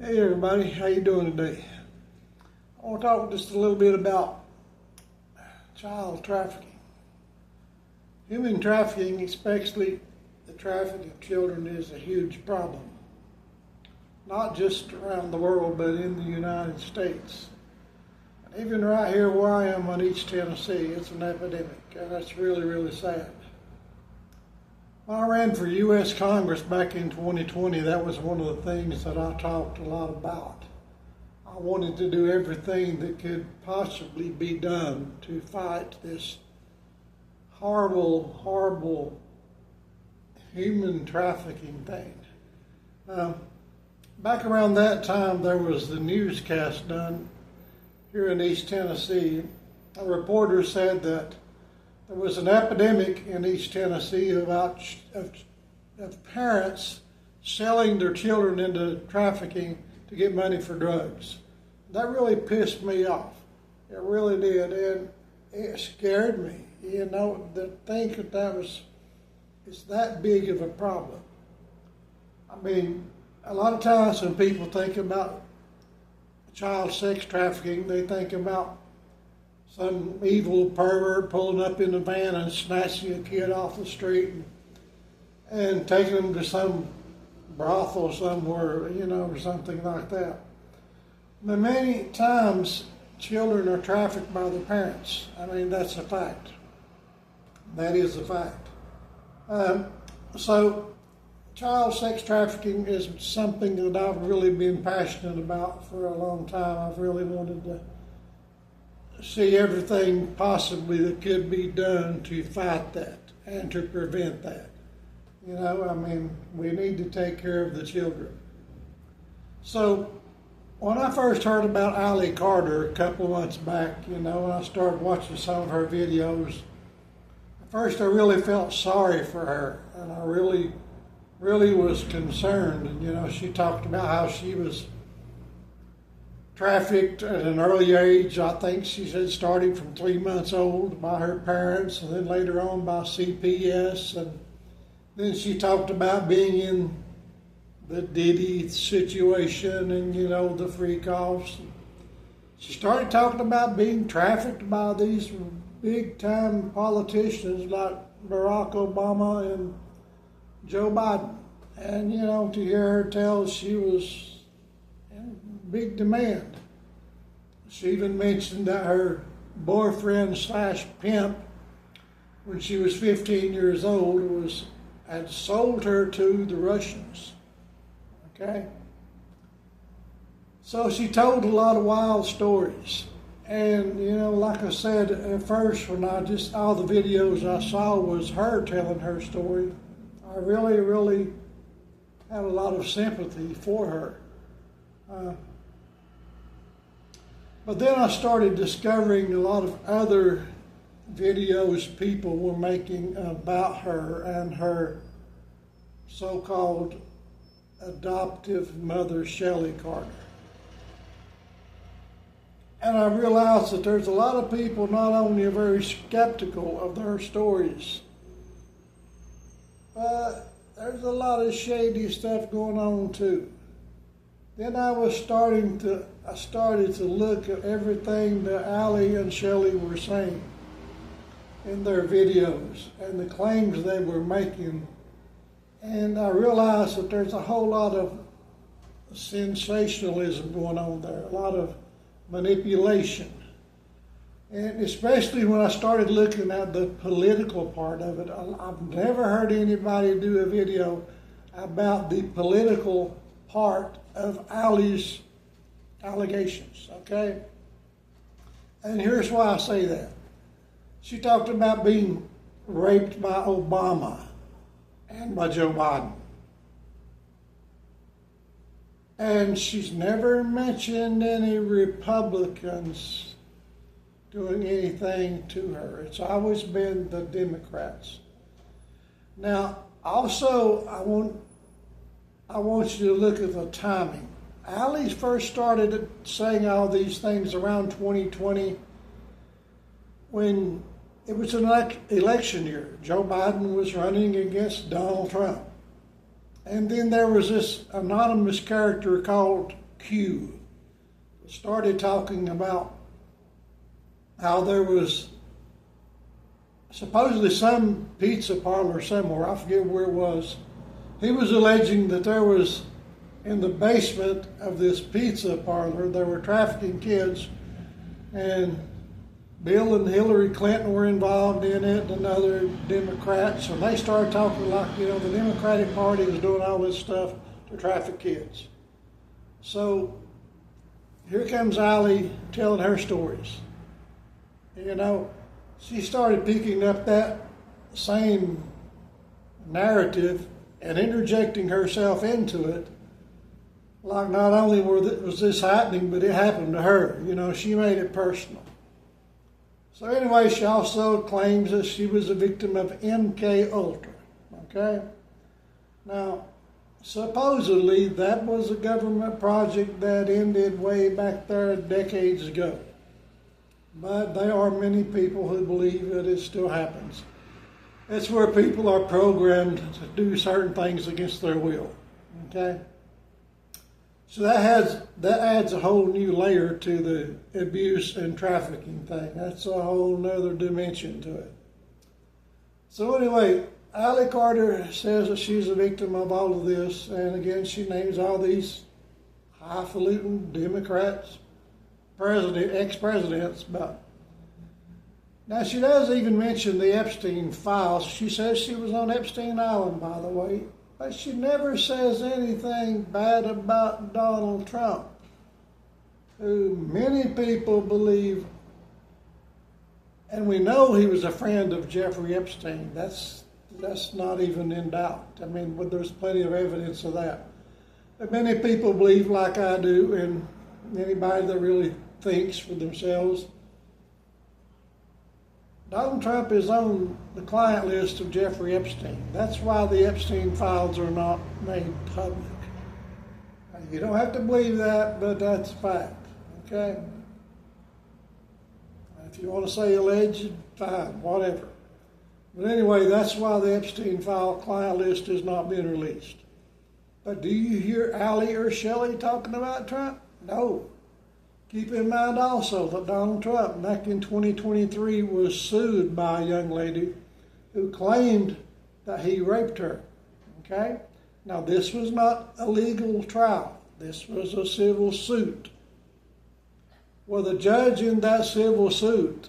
Hey everybody, how you doing today? I want to talk just a little bit about child trafficking. Human trafficking, especially the trafficking of children, is a huge problem. Not just around the world, but in the United States. And even right here where I am in East Tennessee, it's an epidemic, and that's really, really sad. When I ran for U.S. Congress back in 2020, that was one of the things that I talked a lot about. I wanted to do everything that could possibly be done to fight this horrible, horrible human trafficking thing. Back around that time, there was the newscast done here in East Tennessee. A reporter said that there was an epidemic in East Tennessee of parents selling their children into trafficking to get money for drugs. That really pissed me off. It really did, and it scared me. You know, to think it's that big of a problem. I mean, a lot of times when people think about child sex trafficking, they think about some evil pervert pulling up in a van and snatching a kid off the street and taking them to some brothel somewhere, you know, or something like that. But many times, children are trafficked by their parents. I mean, that's a fact. That is a fact. So, child sex trafficking is something that I've really been passionate about for a long time. I've really wanted to see everything possibly that could be done to fight that and to prevent that. You know, I mean, we need to take care of the children. So, when I first heard about Allie Carter a couple of months back, you know, and I started watching some of her videos, at first I really felt sorry for her, and I really was concerned. And, you know, she talked about how she was trafficked at an early age. I think she said starting from 3 months old by her parents, and then later on by CPS. And then she talked about being in the Diddy situation and, you know, the freak-offs. She started talking about being trafficked by these big-time politicians like Barack Obama and Joe Biden. And, you know, to hear her tell she was in big demand. She even mentioned that her boyfriend / pimp, when she was 15 years old, had sold her to the Russians. Okay? So she told a lot of wild stories. And, you know, like I said, at first when all the videos I saw was her telling her story, I really had a lot of sympathy for her. But then I started discovering a lot of other videos people were making about her and her so-called adoptive mother, Shelley Carter. And I realized that there's a lot of people not only are very skeptical of their stories, but there's a lot of shady stuff going on too. Then I started to look at everything that Allie and Shelley were saying in their videos and the claims they were making. And I realized that there's a whole lot of sensationalism going on there, a lot of manipulation. And especially when I started looking at the political part of it, I've never heard anybody do a video about the political part of Allie's allegations, okay? And here's why I say that. She talked about being raped by Obama and by Joe Biden. And she's never mentioned any Republicans doing anything to her. It's always been the Democrats. Now, also, I want you to look at the timing. Allie first started saying all these things around 2020 when it was an election year. Joe Biden was running against Donald Trump. And then there was this anonymous character called Q started talking about how there was supposedly some pizza parlor somewhere, I forget where it was. He was alleging that there was, in the basement of this pizza parlor, there were trafficking kids, and Bill and Hillary Clinton were involved in it, and other Democrats, and they started talking like, the Democratic Party was doing all this stuff to traffic kids. So here comes Allie telling her stories. She started picking up that same narrative and interjecting herself into it. Like not only was this happening, but it happened to her. She made it personal. So anyway, she also claims that she was a victim of MK Ultra. Okay? Now, supposedly that was a government project that ended way back there decades ago. But there are many people who believe that it still happens. It's where people are programmed to do certain things against their will. Okay? So that adds a whole new layer to the abuse and trafficking thing. That's a whole nother dimension to it. So anyway, Allie Carter says that she's a victim of all of this, and again she names all these highfalutin Democrats, ex-presidents, but now she does even mention the Epstein files. She says she was on Epstein Island, by the way, but she never says anything bad about Donald Trump, who many people believe, and we know he was a friend of Jeffrey Epstein. That's not even in doubt. But there's plenty of evidence of that. But many people believe, like I do, and anybody that really thinks for themselves, Donald Trump is on the client list of Jeffrey Epstein. That's why the Epstein files are not made public. You don't have to believe that, but that's a fact. Okay? If you want to say alleged, fine, whatever. But anyway, that's why the Epstein file client list has not been released. But do you hear Allie or Shelley talking about Trump? No. Keep in mind also that Donald Trump, back in 2023, was sued by a young lady who claimed that he raped her. Okay? Now, this was not a legal trial. This was a civil suit. Well, the judge in that civil suit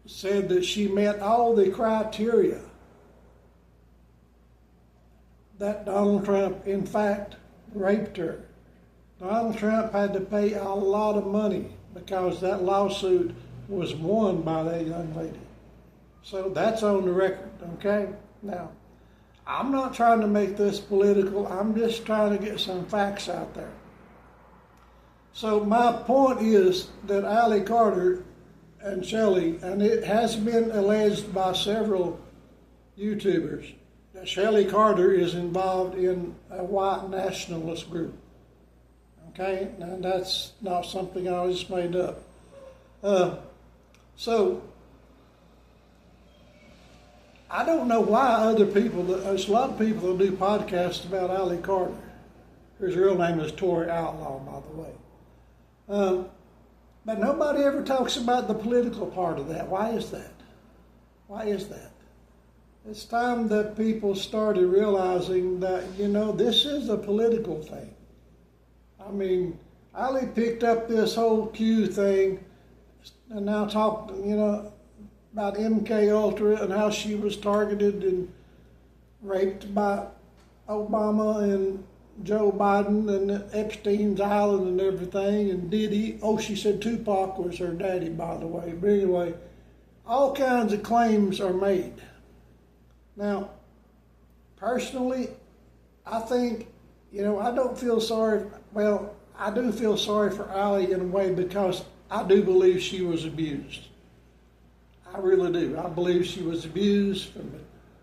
said that she met all the criteria that Donald Trump, in fact, raped her. Donald Trump had to pay a lot of money because that lawsuit was won by that young lady. So that's on the record, okay? Now, I'm not trying to make this political. I'm just trying to get some facts out there. So my point is that Allie Carter and Shelley, and it has been alleged by several YouTubers, that Shelley Carter is involved in a white nationalist group. Okay, and that's not something I just made up. So I don't know why other people, there's a lot of people that do podcasts about Allie Carter. Her real name is Tori Outlaw, by the way. But nobody ever talks about the political part of that. Why is that? Why is that? It's time that people started realizing that, this is a political thing. Allie picked up this whole Q thing and now talked, about MK Ultra and how she was targeted and raped by Obama and Joe Biden and Epstein's Island and everything, and Diddy. Oh, she said Tupac was her daddy, by the way. But anyway, all kinds of claims are made. Now, personally, I think, I don't feel sorry. Well, I do feel sorry for Allie in a way because I do believe she was abused. I really do. I believe she was abused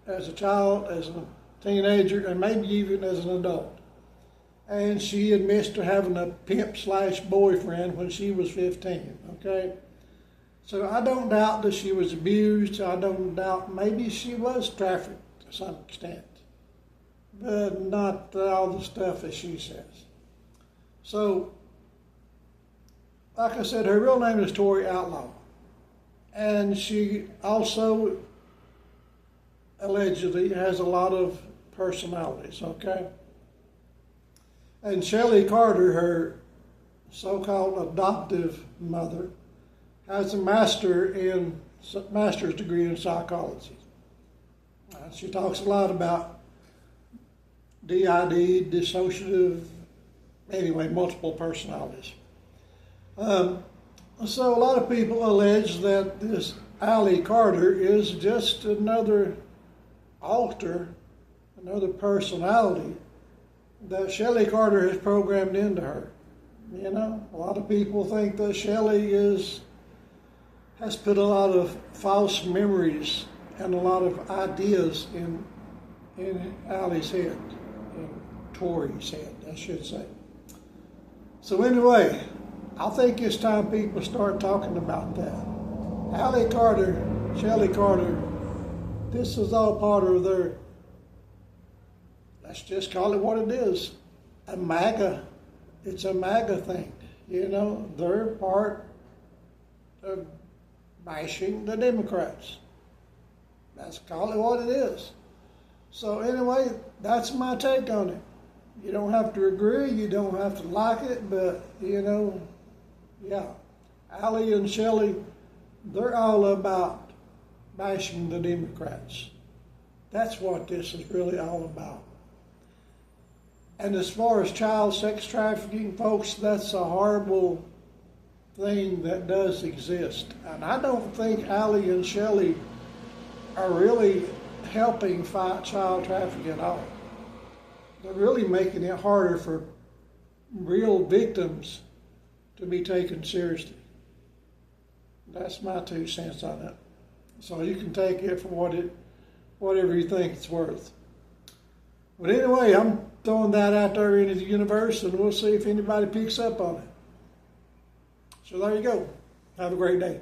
as a child, as a teenager, and maybe even as an adult. And she admits to having a pimp/boyfriend when she was 15, okay? So I don't doubt that she was abused. I don't doubt maybe she was trafficked to some extent, but not all the stuff that she says. So, like I said, her real name is Tori Outlaw. And she also allegedly has a lot of personalities, okay? And Shelley Carter, her so-called adoptive mother, has a master's degree in psychology. She talks a lot about DID, dissociative, anyway, multiple personalities. So a lot of people allege that this Allie Carter is just another alter, another personality that Shelley Carter has programmed into her. You know, a lot of people think that Shelley has put a lot of false memories and a lot of ideas in Allie's head, in Tori's head, I should say. So anyway, I think it's time people start talking about that. Allie Carter, Shelley Carter, this is all part of their, let's just call it what it is, a MAGA. It's a MAGA thing. You know, they're part of bashing the Democrats. Let's call it what it is. So anyway, that's my take on it. You don't have to agree, you don't have to like it, but, you know, yeah. Allie and Shelley, they're all about bashing the Democrats. That's what this is really all about. And as far as child sex trafficking, folks, that's a horrible thing that does exist. And I don't think Allie and Shelley are really helping fight child trafficking at all. They're really making it harder for real victims to be taken seriously. That's my 2 cents on it. So you can take it for whatever you think it's worth. But anyway, I'm throwing that out there into the universe, and we'll see if anybody picks up on it. So there you go. Have a great day.